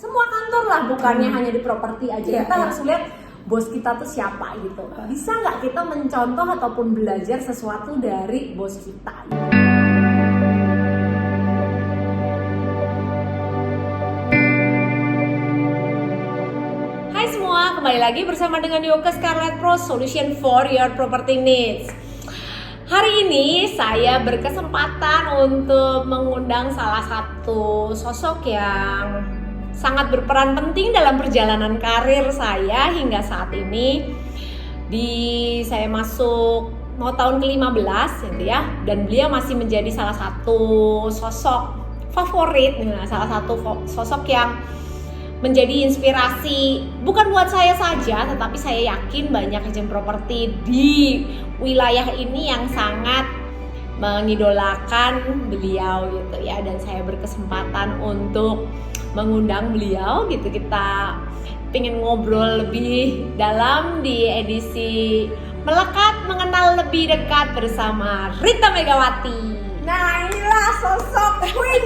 semua kantor lah, bukannya hanya di properti aja. Kita harus lihat bos kita tuh siapa gitu. Bisa nggak kita mencontoh ataupun belajar sesuatu dari bos kita? Hai semua, kembali lagi bersama dengan Yoke Scarlett Pro, Solution for Your Property Needs. Hari ini saya berkesempatan untuk mengundang salah satu sosok yang sangat berperan penting dalam perjalanan karir saya hingga saat ini. Saya masuk mau tahun ke-15 gitu ya, dan beliau masih menjadi salah satu sosok favorit, salah satu sosok yang menjadi inspirasi bukan buat saya saja, tetapi saya yakin banyak agent properti di wilayah ini yang sangat mengidolakan beliau gitu ya. Dan saya berkesempatan untuk mengundang beliau gitu, kita pengen ngobrol lebih dalam di edisi Melekat Mengenal Lebih Dekat bersama Rita Megawati. Nah, inilah sosok Queen.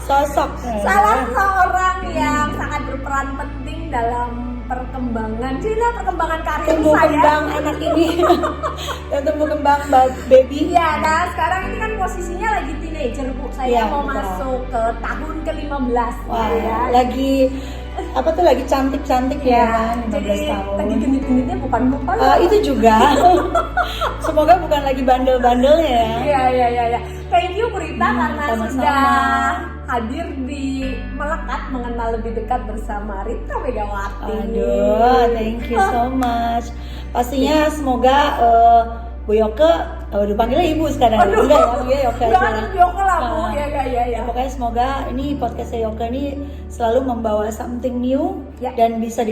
Sosok salah seorang yang sangat berperan penting dalam perkembangan karir saya, anak ini dan tumbuh kembang baby. Ya, nah sekarang ini kan posisinya lagi teenager, Bu. Saya mau masuk ke tahun ke-15. Wah, ya. Lagi lagi cantik-cantik ya, 15 jadi tahun. lagi genit-genitnya bukan lupa. Itu juga. Semoga bukan lagi bandel-bandelnya ya. Iya. Thank you Bu Rita karena sama-sama. sudah hadir di Melekat Mengenal Lebih Dekat bersama Rita Megawati. Aduh, thank you so much. Pastinya semoga Bu Yoke, dipanggilnya Ibu sekarang. Enggak ya, Yoke aja. Yoke lah Bu, ya. Pokoknya semoga ini podcastnya Yoke ini selalu membawa something new dan bisa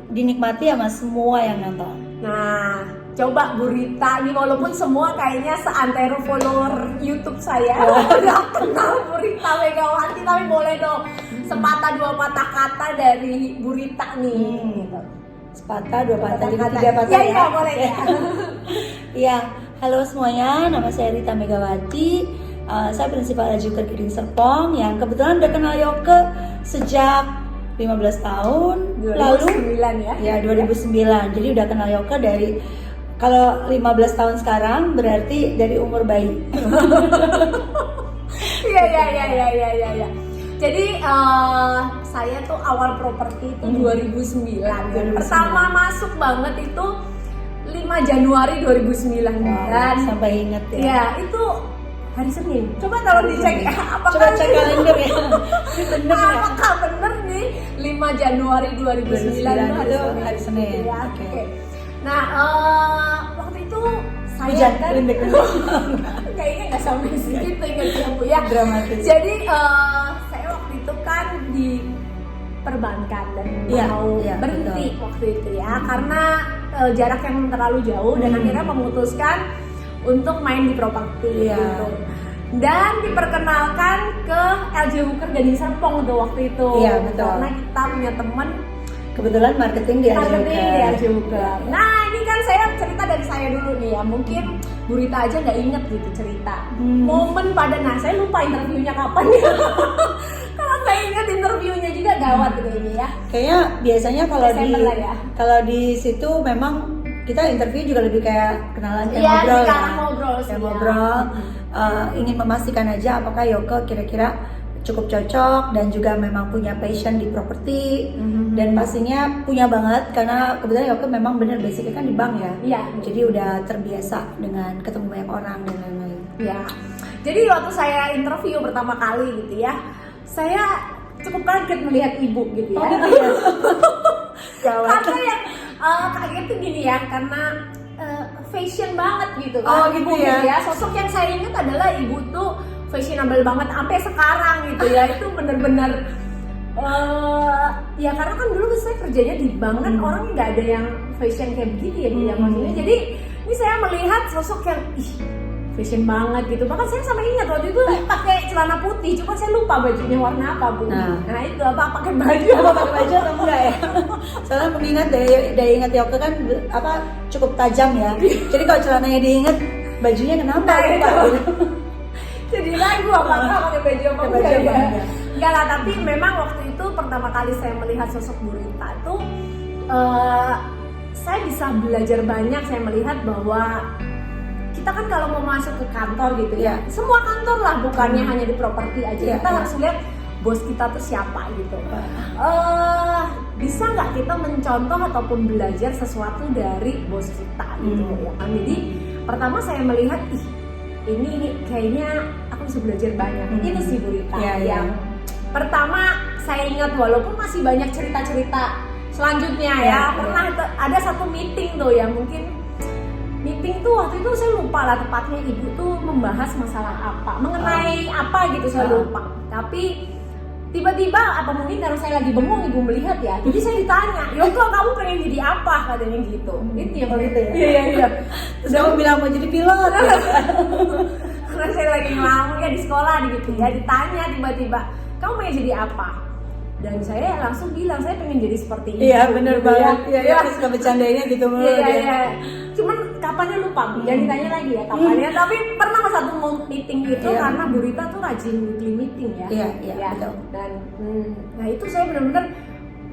dinikmati sama semua yang nonton. Nah, coba Bu Rita nih, walaupun semua kayaknya seantero follower YouTube saya udah kenal Bu Rita Megawati, tapi boleh dong sepatah dua patah kata dari Bu Rita nih. Sepatah dua patah, jadi 3 patah ya. Iya, boleh ya. Iya, halo semuanya, nama saya Rita Megawati. Saya prinsipal Ajuker Keding Serpong yang kebetulan udah kenal Yoke sejak 15 tahun 2009 lalu. ya. Ya, 2009. Jadi udah kenal Yoke dari, kalau 15 tahun sekarang berarti dari umur bayi. Iya. Jadi saya tuh awal properti itu 2009. Pertama masuk banget itu 5 Januari 2009. Dan sampai inget ya. Ya, itu hari Senin. Coba kalau dicek Coba cek kalender ya. Apakah bener nih 5 Januari 2009 itu hari Senin. Ya, Oke. Nah, waktu itu saya Hujan, kan kayaknya nggak sampai segitu ingatnya Bu ya. Dramatis. Jadi saya waktu itu kan di perbankan dan mau berhenti waktu itu ya, karena jarak yang terlalu jauh dan akhirnya memutuskan untuk main di properti gitu. Dan diperkenalkan ke LJ Hooker Gading Serpong tuh waktu itu. Iya, betul. Karena kita punya temen kebetulan marketing di LJ Hooker. Nah, ini kan saya cerita dari saya dulu nih ya. Mungkin Bu Rita aja nggak inget gitu cerita momen pada, saya lupa interviewnya kapan ya. Kalau saya ingat interviewnya juga gawat gitu ini ya. Kayaknya biasanya kalau di situ memang kita interview juga lebih kayak kenalan, ngobrol. Ingin memastikan aja apakah Yoke kira-kira cukup cocok dan juga memang punya passion di properti. Dan pastinya punya banget, karena kebetulan Yoke memang bener basicnya kan di bank ya. Iya. Jadi udah terbiasa dengan ketemu banyak orang dan lain-lain. Ya. Jadi waktu saya interview pertama kali gitu ya, saya cukup kaget melihat ibu gitu ya. Karena yang kaget tuh gini ya, karena fashion banget gitu kan. Gitu ibu ya. Gitu ya. Sosok yang saya ingat adalah ibu tuh fashionable banget sampai sekarang gitu ya. Itu bener-bener ya karena kan dulu saya kerjanya di bank kan orang nggak ada yang fashion kayak begitu ya maksudnya. Jadi ini saya melihat sosok yang fashion banget gitu. Bahkan saya sampai ingat waktu itu pakai celana putih, cuma saya lupa bajunya warna apa Bu. Nah itu pakai baju atau enggak ya? Soalnya mengingat daya ingat Yoke kan cukup tajam ya. Jadi kalau celananya diingat, bajunya kenapa? Jadi ragu apakah pakai baju apa Pakai baju apa enggak? enggak? Enggak lah, tapi memang waktu itu pertama kali saya melihat sosok Bu Rita itu saya bisa belajar banyak. Saya melihat bahwa kita kan kalau mau masuk ke kantor gitu ya, semua kantor lah, bukannya hanya di properti aja, kita harus lihat bos kita tuh siapa gitu. Bisa nggak kita mencontoh ataupun belajar sesuatu dari bos kita gitu ya kan. Jadi pertama saya melihat, ini kayaknya aku bisa belajar banyak. Itu sih Bu Rita yang pertama saya ingat, walaupun masih banyak cerita-cerita selanjutnya pernah ada satu meeting tuh ya, mungkin meeting tuh waktu itu saya lupa lah tepatnya ibu tuh membahas masalah apa, mengenai apa gitu saya lupa. Tapi tiba-tiba apa mungkin karena saya lagi bengong, ibu melihat ya, jadi saya ditanya, Yoko kamu pengen jadi apa, katanya gitu. Itu ya gitu ya. Iya. Terus kamu bilang mau jadi pilot ya? Karena saya lagi ngelamun ya di sekolah gitu ya, ditanya tiba-tiba kamu pengen jadi apa, dan saya langsung bilang saya pengen jadi seperti itu. Iya benar banget. Iya suka bercandainya gitu mulu. Iya. Cuman kapannya lupa, jangan ditanya lagi ya kapannya. Tapi pernah satu meeting itu karena Bu Rita tuh rajin weekly meeting ya. Iya betul. Dan nah itu saya benar-benar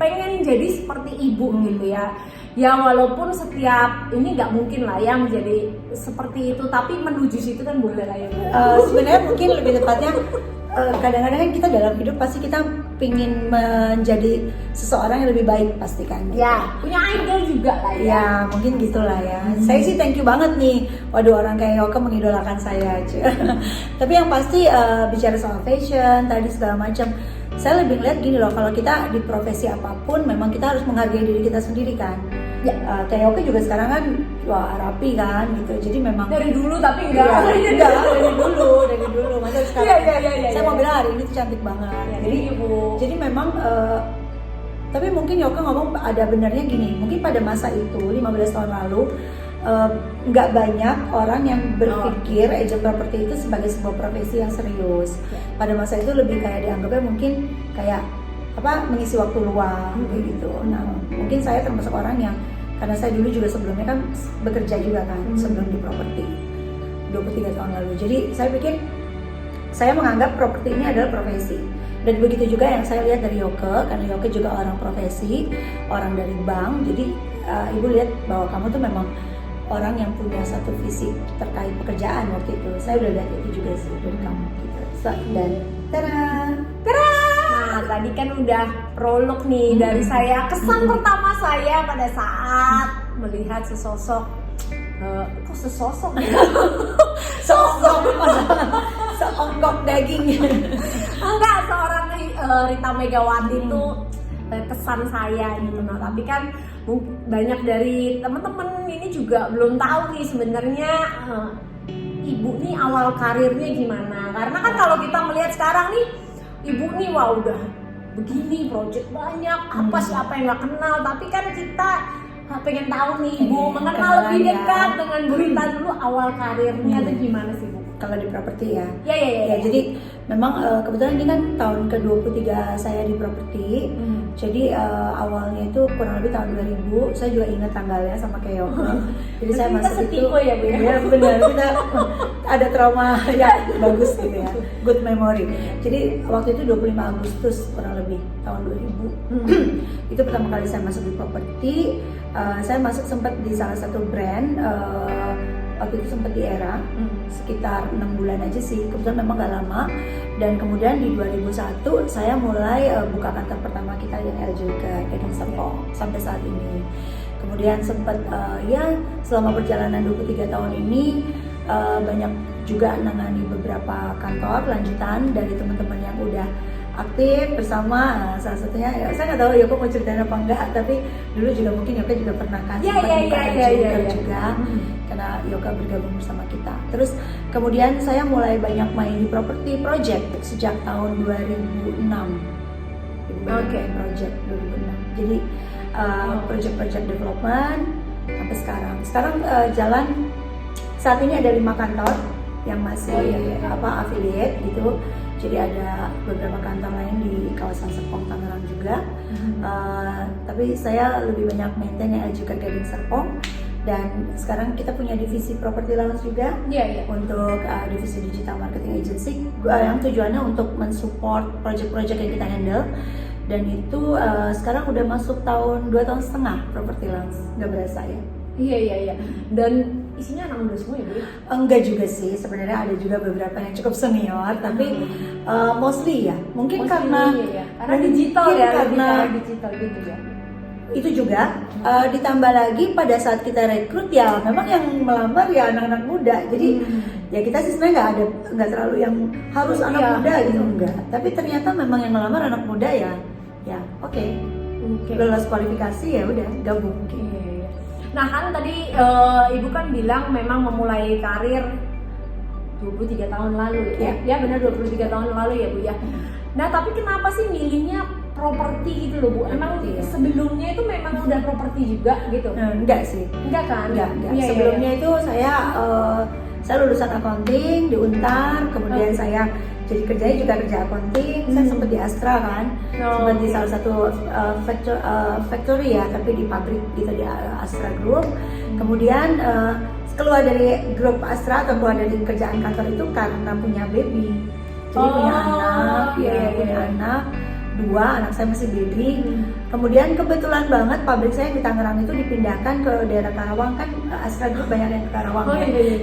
pengen jadi seperti ibu gitu ya. Ya walaupun setiap ini nggak mungkin lah ya menjadi seperti itu, tapi menuju situ kan boleh lah ya. Sebenarnya mungkin lebih tepatnya kadang-kadang kan kita dalam hidup pasti kita pingin menjadi seseorang yang lebih baik pasti kan. Ya, punya idol juga lah ya. Ya mungkin gitulah ya. Saya sih thank you banget nih. Waduh, orang kayak Yoka mengidolakan saya aja. Tapi yang pasti bicara soal fashion tadi segala macam, saya lebih ngeliat gini loh, kalau kita di profesi apapun memang kita harus menghargai diri kita sendiri kan. Ya, kayak Yoka juga sekarang kan rapi kan gitu. Jadi memang dari dulu tapi enggak. Enggak, dari dulu. Masa sekarang. Iya. Saya mau bilang hari ini tuh cantik banget. Ya, jadi memang tapi mungkin Yoka ngomong ada benarnya gini. Mungkin pada masa itu 15 tahun lalu nggak banyak orang yang berpikir agent property itu sebagai sebuah profesi yang serius. Pada masa itu lebih kayak dianggapnya mungkin kayak mengisi waktu luang kayak gitu. Nah mungkin saya termasuk orang yang, karena saya dulu juga sebelumnya kan bekerja juga kan sebelum di properti 23 tahun lalu. Jadi saya pikir saya menganggap properti ini adalah profesi. Dan begitu juga yang saya lihat dari Yoke, karena Yoke juga orang profesi, orang dari bank. Jadi ibu lihat bahwa kamu tuh memang orang yang punya satu visi terkait pekerjaan waktu itu. Saya udah lihat itu juga sih dari kamu gitu. Dan tada! Nah, tadi kan udah prolog nih dari saya. Kesan pertama saya pada saat melihat sesosok kok sesosok ya? Seonggok daging. Enggak, seorang Rita Megawati itu kesan saya gitu. Nah, tapi kan banyak dari teman-teman ini juga belum tahu nih sebenarnya ibu nih awal karirnya gimana. Karena kan kalau kita melihat sekarang nih, ibu nih wah udah begini, project banyak, siapa yang nggak kenal. Tapi kan kita pengen tahu nih ibu mengenal lebih dekat dengan Bu Rita dulu, awal karirnya tuh gimana sih Bu? Kalau di properti ya. Ya. Jadi memang kebetulan ini kan tahun ke-23 saya di properti. Jadi awalnya itu kurang lebih tahun 2000. Saya juga ingat tanggalnya sama kayak Yoka. Jadi saya masuk itu. Ya Bu ya. Ya benar, kita ada trauma ya bagus gitu ya. Good memory. Jadi waktu itu 25 Agustus kurang lebih tahun 2000. Itu pertama kali saya masuk di properti. Saya masuk sempat di salah satu brand. Waktu itu sempat di era sekitar 6 bulan aja sih, kebetulan memang gak lama. Dan kemudian di 2001 saya mulai buka kantor pertama kita yang LJK Gading Serpong sampai saat ini. Kemudian sempat selama perjalanan 23 tahun ini banyak juga menangani beberapa kantor lanjutan dari teman-teman yang udah aktif bersama. Salah satunya saya nggak tahu Yoka mau ceritain apa enggak, tapi dulu juga mungkin Yoka juga pernah kasih juga karena Yoka bergabung bersama kita. Terus kemudian saya mulai banyak main di property project sejak tahun 2006. Project 2006. Jadi project development sampai sekarang. Sekarang jalan saat ini ada 5 kantor yang masih affiliate gitu. Jadi ada beberapa kantor lain di kawasan Serpong Tangerang juga. Tapi saya lebih banyak maintain yang LJK Gading Serpong. Dan sekarang kita punya divisi property lounge juga. Iya. Untuk divisi digital marketing agency yang tujuannya untuk mensupport project-project yang kita handle. Dan itu sekarang udah masuk 2 tahun setengah property lounge, nggak berasa ya. Iya. Dan isinya anak muda semua ya Bu? Enggak juga sih, sebenarnya ada juga beberapa yang cukup senior, tapi mostly ya. Mungkin karena digital mungkin ya, karena digital gitu ya. Itu juga ditambah lagi pada saat kita rekrut ya memang yang melamar ya anak-anak muda. Jadi ya kita sih sebenarnya nggak terlalu yang harus anak muda gitu, enggak. Tapi ternyata memang yang melamar anak muda ya oke. Lolos kualifikasi ya udah gabung. Iya. Nah kan tadi Ibu kan bilang memang memulai karir 23 tahun lalu ya? Ya benar 23 tahun lalu ya Bu ya. Nah tapi kenapa sih milihnya properti gitu loh Bu? Emang sebelumnya itu memang udah properti juga gitu? Enggak sih. Enggak kan? Enggak. Sebelumnya itu saya lulusan accounting di Untar, kemudian saya jadi kerjanya juga kerja accounting. Saya sempat di Astra kan, sempat di salah satu factory ya, tapi di pabrik gitu di Astra Group. Kemudian keluar dari grup Astra atau keluar dari kerjaan kantor itu karena punya baby. Jadi punya anak 2, anak saya masih baby. Kemudian kebetulan banget pabrik saya yang di Tangerang itu dipindahkan ke daerah Karawang, kan Astra Group banyak yang ke Karawang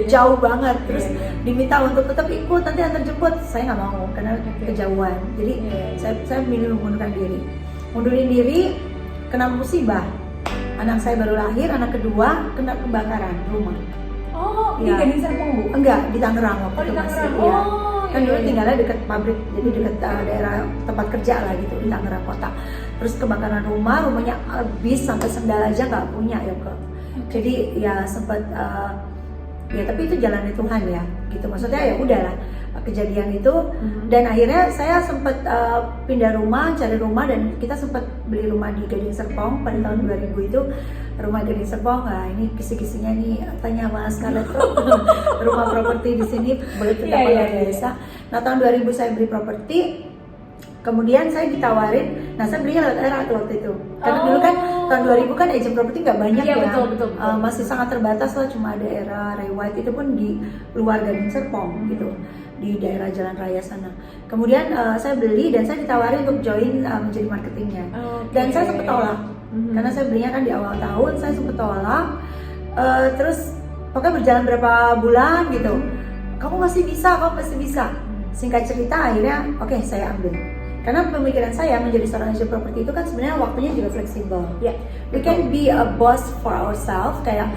jauh banget. Terus diminta untuk tetap ikut, nanti antar jemput. Saya nggak mau karena kejauhan. Jadi saya milih mundurin diri, kena musibah. Anak saya baru lahir, anak kedua kena kebakaran rumah. Di Gading Serpong Bu? Enggak, di Tangerang waktu itu masih. Kan dulu tinggalnya dekat pabrik, jadi dekat daerah tempat kerja lah gitu di Tangerang kota. Terus kebakaran rumahnya habis sampai sendal aja nggak punya ya kok. Jadi ya sempat ya tapi itu jalannya Tuhan ya gitu, maksudnya ya udahlah kejadian itu. Dan akhirnya saya sempat pindah rumah, cari rumah, dan kita sempat beli rumah di Gading Serpong pada tahun 2000 itu. Rumah Gading Serpong, ini kisi-kisinya nih tanya Mas Scarlett rumah properti di sini begitu luar biasa. Nah tahun 2000 saya beli properti, kemudian saya ditawarin, saya belinya lewat era waktu itu. Karena dulu kan tahun 2000 kan agent properti nggak banyak ya, betul. Masih sangat terbatas lah, cuma ada era Ray White, itu pun di luar Gading Serpong gitu, di daerah Jalan Raya sana. Kemudian saya beli dan saya ditawarin untuk join menjadi marketingnya. Dan saya sempat tolak. Karena saya belinya kan di awal tahun, saya sempat tolak. Terus pokoknya berjalan berapa bulan gitu, kamu masih bisa. Singkat cerita akhirnya oke, saya ambil. Karena pemikiran saya menjadi seorang agent property itu kan sebenarnya waktunya juga fleksibel. We can be a boss for ourselves, kayak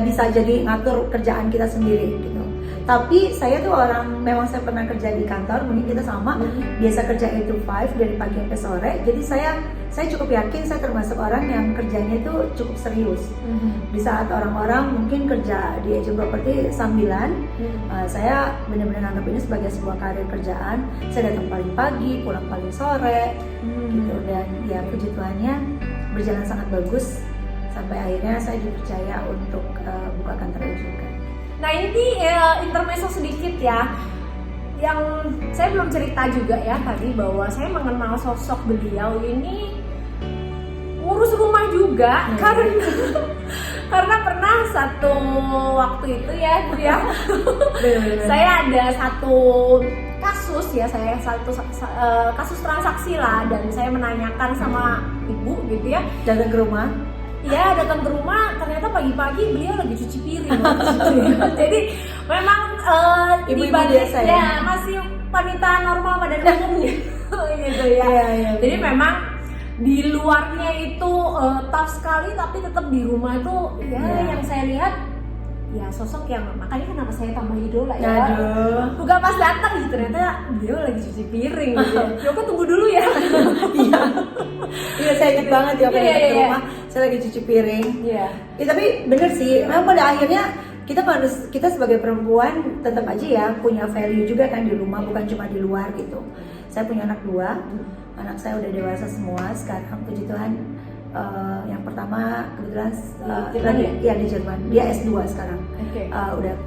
bisa jadi ngatur kerjaan kita sendiri gitu. Tapi saya tuh memang saya pernah kerja di kantor, mungkin kita sama, biasa kerja 8 to 5 dari pagi sampai sore. Jadi saya cukup yakin saya termasuk orang yang kerjanya itu cukup serius. Di saat orang-orang mungkin kerja di agent property sambilan, saya benar-benar anggap ini sebagai sebuah karir kerjaan. Saya datang paling pagi, pulang paling sore, gitu. Dan ya puji Tuhannya berjalan sangat bagus sampai akhirnya saya dipercaya untuk buka kantor juga. Nah ini intermezzo sedikit ya, yang saya belum cerita juga ya tadi bahwa saya mengenal sosok beliau ini ngurus rumah juga karena pernah satu waktu itu ya Bu ya, saya ada satu kasus ya, kasus transaksi lah, dan saya menanyakan sama Ibu gitu ya, datang ke rumah. Iya, datang ke rumah, ternyata pagi-pagi beliau lagi cuci piring. Jadi memang ibu-ibu biasa ya masih wanita normal pada umumnya gitu ya. Jadi memang di luarnya itu tough sekali, tapi tetap di rumah itu yang saya lihat ya sosok yang, makanya kenapa saya tambah idola ya. Bukan pas datang gitu, ternyata beliau lagi cuci piring gitu ya. Yoko tunggu dulu ya. Iya, saya ingat banget ya ke rumah, saya lagi cuci piring. Ya, tapi bener sih, memang pada akhirnya kita sebagai perempuan tetap aja ya punya value juga kan di rumah, bukan cuma di luar gitu. Saya punya anak 2, anak saya udah dewasa semua sekarang, puji Tuhan. Yang pertama kebetulan di Jerman, dia S2 sekarang. Udah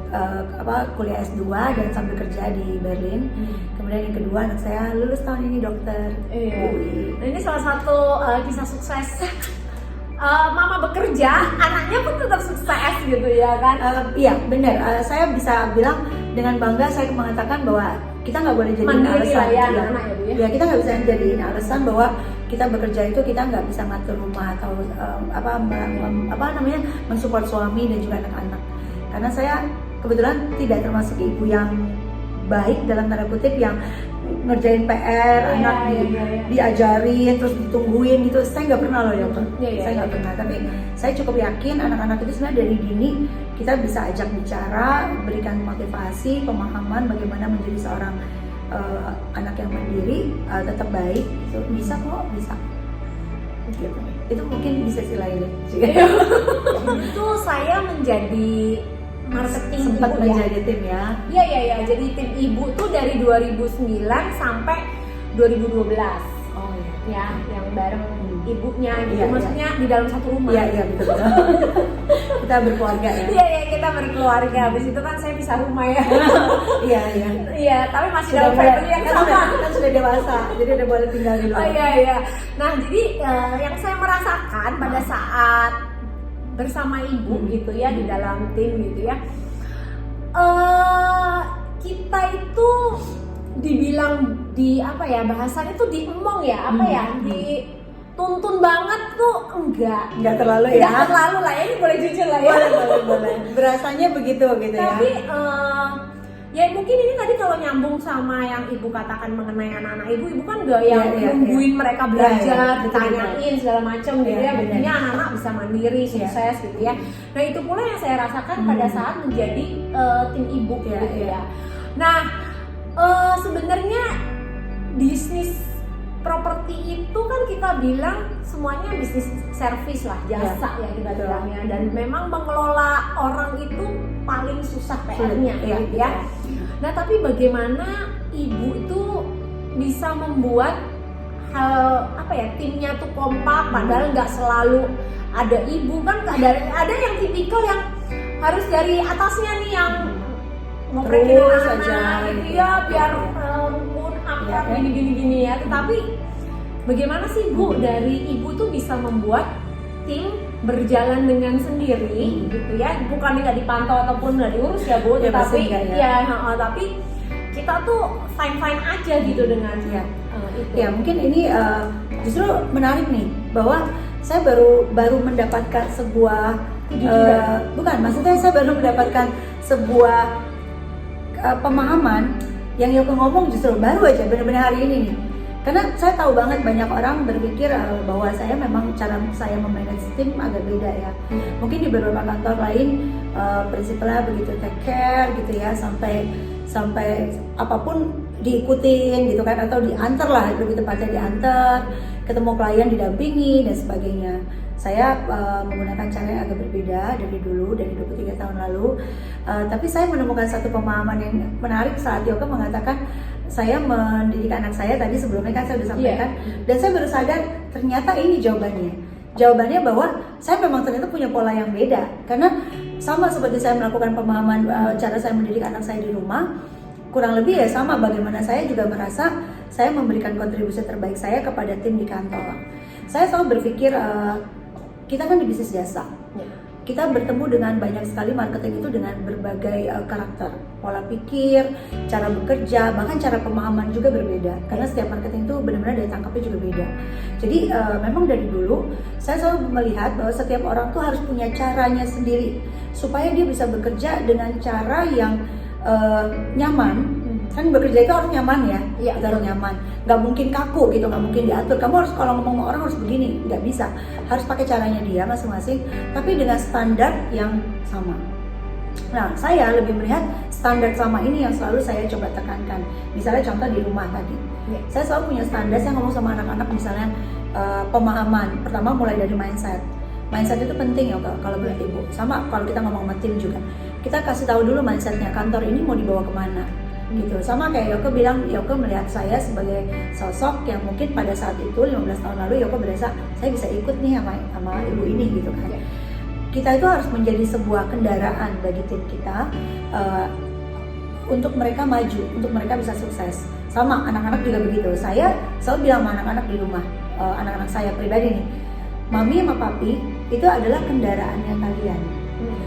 kuliah S2 dan sambil kerja di Berlin. Kemudian yang kedua anak saya lulus tahun ini dokter. Nah, ini salah satu kisah sukses mama bekerja, anaknya pun tetap sukses gitu ya kan? Iya benar. Saya bisa bilang dengan bangga saya mengatakan bahwa kita nggak boleh jadiin Mandiri alasan lah ya anak-anak ya Bu ya. Ya kita nggak bisa jadiin alasan bahwa kita bekerja itu kita nggak bisa ngatur rumah atau apa namanya mensupport suami dan juga anak-anak. Karena saya kebetulan tidak termasuk ibu yang baik dalam tanda kutip yang ngerjain PR, anak diajarin terus ditungguin gitu. Saya nggak pernah loh ya, saya nggak pernah. Tapi saya cukup yakin anak-anak itu sebenarnya dari dini kita bisa ajak bicara, berikan motivasi, pemahaman bagaimana menjadi seorang anak yang mandiri, tetap baik. So, bisa kok, bisa. Gitu. Itu mungkin bisa sih lain. Itu saya menjadi marketing sempat ibu menjadi tim ya. Iya. Jadi tim ibu tuh dari 2009 sampai 2012. Oh iya. Ya, yang bareng ibunya gitu. Iya, Maksudnya di dalam satu rumah. Iya betul. Kita berkeluarga ya. Iya, kita berkeluarga. Habis itu kan saya pisah rumah ya. Iya. Iya, tapi masih dalam family yang sama. Kan sudah dewasa, jadi udah boleh tinggal di luar. Oh iya. Nah, jadi yang saya merasakan pada saat bersama ibu gitu ya di dalam tim gitu ya, kita itu dibilang di apa ya bahasanya tuh diemong ya apa ya dituntun banget tuh enggak terlalu ya. Enggak terlalu lah ya, ini boleh jujur lah ya. Boleh. Berasanya begitu gitu ya. Tapi ya mungkin ini tadi kalau nyambung sama yang ibu katakan mengenai anak-anak ibu kan gak yang nungguin mereka belajar, ditanyain segala macam gitu ya. Buktinya anak-anak bisa mandiri, sukses gitu ya. Nah itu pula yang saya rasakan pada saat menjadi tim ibu gitu ya. Nah sebenarnya bisnis properti itu kan kita bilang semuanya bisnis service lah, jasa ya kita bilangnya, dan memang mengelola orang itu paling susah PR-nya gitu ya. Nah tapi bagaimana ibu itu bisa membuat hal apa ya timnya tuh kompak, padahal nggak selalu ada ibu kan, ada yang tipikal yang harus dari atasnya nih yang ngoprekin anak gitu ya biar rukun akrab gini ya. Tetapi bagaimana sih Bu dari ibu tuh bisa membuat tim berjalan dengan sendiri gitu ya, bukan nggak dipantau ataupun nggak diurus ya Bu, tapi tapi kita tuh fine aja gitu dengan itu. Ya mungkin ini justru menarik nih bahwa saya baru mendapatkan sebuah bukan, maksudnya saya baru mendapatkan sebuah pemahaman yang Yoko ngomong justru baru aja benar-benar hari ini nih. Karena saya tahu banget banyak orang berpikir bahwa saya memang cara saya memanage tim agak beda ya. Mungkin di beberapa kantor lain prinsipnya begitu take care gitu ya, sampai apapun diikutin gitu kan, atau diantar lah, lebih tepatnya diantar, ketemu klien didampingi dan sebagainya. Saya menggunakan cara yang agak berbeda dari dulu, dari 23 tahun lalu. Tapi saya menemukan satu pemahaman yang menarik saat Yoko mengatakan saya mendidik anak saya tadi sebelumnya kan saya sudah sampaikan, dan saya baru sadar ternyata ini jawabannya bahwa saya memang ternyata punya pola yang beda. Karena sama seperti saya melakukan pemahaman cara saya mendidik anak saya di rumah, kurang lebih ya sama bagaimana saya juga merasa saya memberikan kontribusi terbaik saya kepada tim di kantor. Saya selalu berpikir kita kan di bisnis jasa. Kita bertemu dengan banyak sekali marketing itu dengan berbagai karakter, pola pikir, cara bekerja, bahkan cara pemahaman juga berbeda. Karena setiap marketing itu benar-benar daya tangkapnya juga beda. Jadi memang dari dulu saya selalu melihat bahwa setiap orang tuh harus punya caranya sendiri supaya dia bisa bekerja dengan cara yang nyaman. Kan bekerja itu harus nyaman ya, kita harus nyaman. Nggak mungkin kaku gitu, nggak mungkin diatur. Kamu harus kalau ngomong sama orang harus begini, nggak bisa. Harus pakai caranya dia masing-masing, tapi dengan standar yang sama. Nah, saya lebih melihat standar sama ini yang selalu saya coba tekankan. Misalnya contoh di rumah tadi, saya selalu punya standar. Saya ngomong sama anak-anak misalnya pemahaman. Pertama mulai dari mindset. Mindset itu penting ya kalau buat ibu. Sama kalau kita ngomong sama tim juga. Kita kasih tahu dulu mindsetnya, kantor ini mau dibawa kemana. Gitu. Sama kayak Yoko bilang, Yoko melihat saya sebagai sosok yang mungkin pada saat itu 15 tahun lalu Yoko berasa saya bisa ikut nih sama ibu ini gitu kan. Kita itu harus menjadi sebuah kendaraan bagi tim kita untuk mereka maju, untuk mereka bisa sukses. Sama anak-anak juga begitu. Saya selalu bilang sama anak-anak di rumah, anak-anak saya pribadi nih, mami sama papi itu adalah kendaraannya kalian.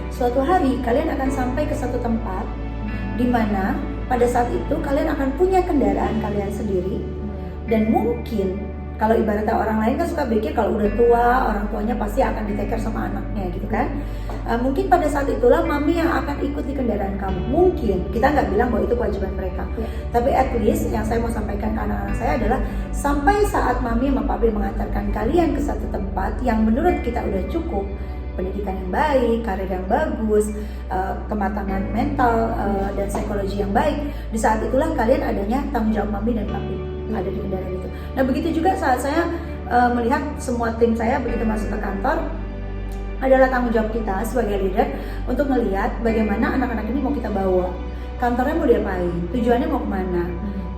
Suatu hari kalian akan sampai ke satu tempat di mana pada saat itu kalian akan punya kendaraan kalian sendiri, dan mungkin kalau ibaratnya orang lain kan suka pikir kalau udah tua orang tuanya pasti akan di-take care sama anaknya gitu kan. Mungkin pada saat itulah mami yang akan ikut di kendaraan kamu. Mungkin kita nggak bilang bahwa itu kewajiban mereka, tapi at least yang saya mau sampaikan ke anak-anak saya adalah sampai saat mami sama papi mengantarkan kalian ke satu tempat yang menurut kita udah cukup, pendidikan yang baik, karir yang bagus, kematangan mental dan psikologi yang baik, di saat itulah kalian adanya tanggung jawab mami dan papi ada di kendaraan itu. Nah begitu juga saat saya melihat semua tim saya begitu masuk ke kantor, adalah tanggung jawab kita sebagai leader untuk melihat bagaimana anak-anak ini mau kita bawa, kantornya mau diapain, tujuannya mau kemana,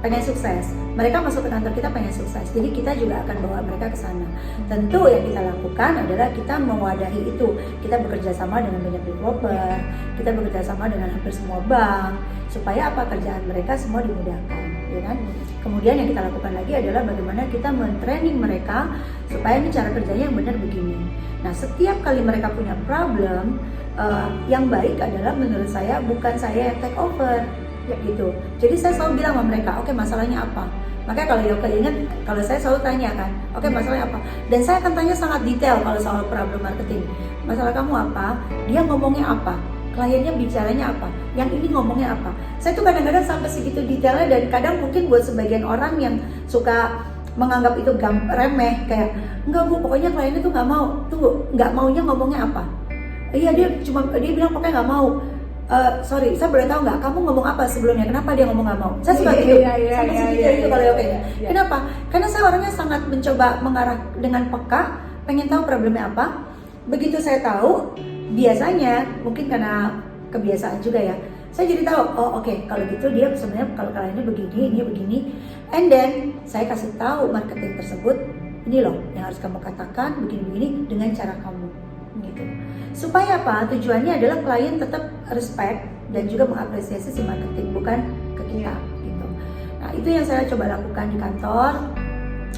pengen sukses. Mereka masuk ke kantor kita pengen sukses, jadi kita juga akan bawa mereka ke sana. Tentu yang kita lakukan adalah kita mewadahi itu. Kita bekerja sama dengan banyak developer, kita bekerja sama dengan hampir semua bank, supaya apa, kerjaan mereka semua dimudahkan, ya kan? Kemudian yang kita lakukan lagi adalah bagaimana kita men-training mereka supaya ini cara kerjanya yang benar begini. Nah, setiap kali mereka punya problem, yang baik adalah menurut saya bukan saya yang take over, ya gitu. Jadi saya selalu bilang sama mereka, oke, masalahnya apa? Makanya kalau Yoke ingat, kalau saya selalu tanya kan, oke, masalahnya apa? Dan saya akan tanya sangat detail kalau soal problem marketing. Masalah kamu apa? Dia ngomongnya apa? Kliennya bicaranya apa? Yang ini ngomongnya apa? Saya tuh kadang-kadang sampai segitu detailnya, dan kadang mungkin buat sebagian orang yang suka menganggap itu remeh, kayak enggak bu, pokoknya kliennya tuh nggak mau, tunggu, nggak maunya ngomongnya apa? Iya, dia bilang pokoknya nggak mau. Sorry, saya boleh tahu nggak kamu ngomong apa sebelumnya? Kenapa dia ngomong nggak mau? Saya suka gitu, sampai segitu itu kalau Yoke. Kenapa? Karena saya orangnya sangat mencoba mengarah dengan peka, pengen tahu problemnya apa. Begitu saya tahu, biasanya mungkin karena kebiasaan juga ya, saya jadi tahu, oh oke, kalau gitu dia sebenarnya kalau kliennya begini, dia begini, and then saya kasih tahu marketing tersebut, ini loh yang harus kamu katakan begini-begini dengan cara kamu, gitu. Supaya apa? Tujuannya adalah klien tetap respect dan juga mengapresiasi si marketing, bukan ke kita, gitu. Nah itu yang saya coba lakukan di kantor.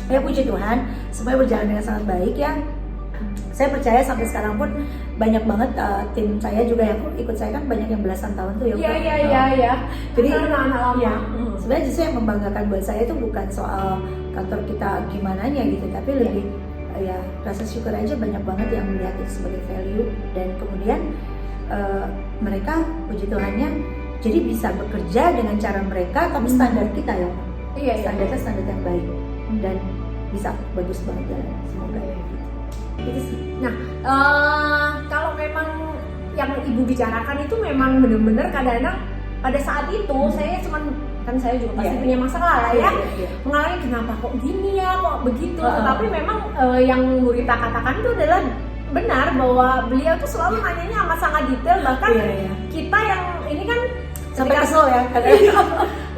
Ya puji Tuhan, semuanya berjalan dengan sangat baik ya. Saya percaya sampai sekarang pun banyak banget tim saya juga yang ikut saya, kan banyak yang belasan tahun tuh ya. Iya. Jadi anak-anak lama. Ya, sebenarnya justru yang membanggakan buat saya itu bukan soal kantor kita gimana nya gitu, tapi lebih ya rasa syukur aja banyak banget yang melihat itu sebagai value, dan kemudian mereka puji Tuhannya jadi bisa bekerja dengan cara mereka tapi standar kita ya. Iya. Standarnya standar yang baik dan bisa bagus banget jalan. Semoga ya. Itu sih. Nah, kalau memang yang ibu bicarakan itu memang benar-benar kadang-kadang pada saat itu saya saya juga pasti punya masalah lah ya, mengalami kenapa kok gini ya, kok begitu. Tetapi memang yang Bu Rita katakan itu adalah benar, bahwa beliau tuh selalu nanyanya amat sangat detail, bahkan kita yang ini kan sampai kesel ya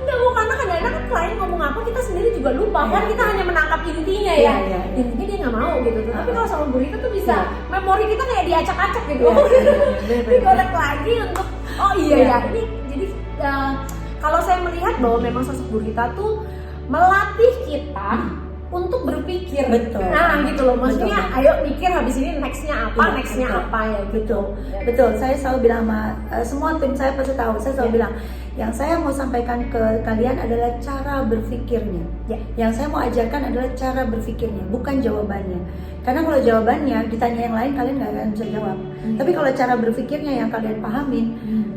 enggak, Bu, karena kadang-kadang klien ngomong apa kita sendiri juga lupa, kan kita hanya menangkap intinya ya. Intinya dia nggak mau gitu. Tapi kalau sama Bu Rita tuh bisa memori kita kayak diacak-acak gitu. Digoreng lagi untuk ini jadi kalau saya melihat bahwa memang sosok Bu Rita tuh melatih kita untuk berpikir. Betul. Nah gitu loh, maksudnya ayo mikir habis ini nextnya apa, apa ya gitu. Betul. Saya selalu bilang sama semua tim saya pasti tahu, saya selalu bilang yang saya mau sampaikan ke kalian adalah cara berpikirnya. Yang saya mau ajarkan adalah cara berpikirnya, bukan jawabannya. Karena kalau jawabannya ditanya yang lain kalian nggak akan bisa jawab. Tapi kalau cara berpikirnya yang kalian pahamin,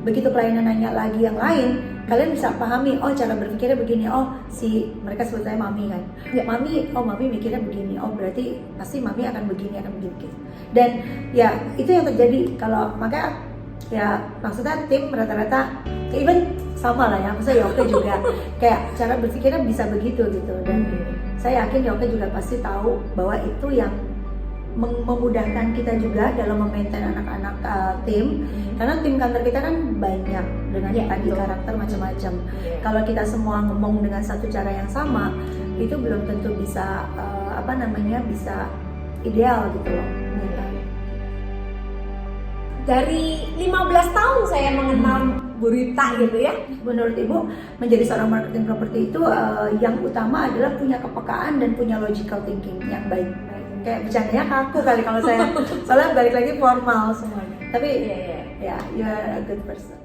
begitu kliennya nanya lagi yang lain, kalian bisa pahami, oh cara berpikirnya begini, oh si mereka sebutnya mami kan, mami mikirnya begini, oh berarti pasti mami akan begini gitu. Dan ya itu yang terjadi. Kalau makanya ya maksudnya tim rata-rata even sama lah ya, maksudnya Yoke juga kayak cara berpikirnya bisa begitu gitu. Dan saya yakin Yoke juga pasti tahu bahwa itu yang memudahkan kita juga dalam memaintain anak-anak tim, karena tim kantor kita kan banyak dengan tadi karakter macam-macam. Kalau kita semua ngomong dengan satu cara yang sama, itu belum tentu bisa bisa ideal gitu loh. Dari 15 tahun saya mengenal Bu Rita gitu ya. Menurut Ibu, menjadi seorang marketing properti itu yang utama adalah punya kepekaan dan punya logical thinking yang baik. kayak bercandanya kaku kali kalau saya soalnya balik lagi formal semuanya tapi Iya. ya you are a good person.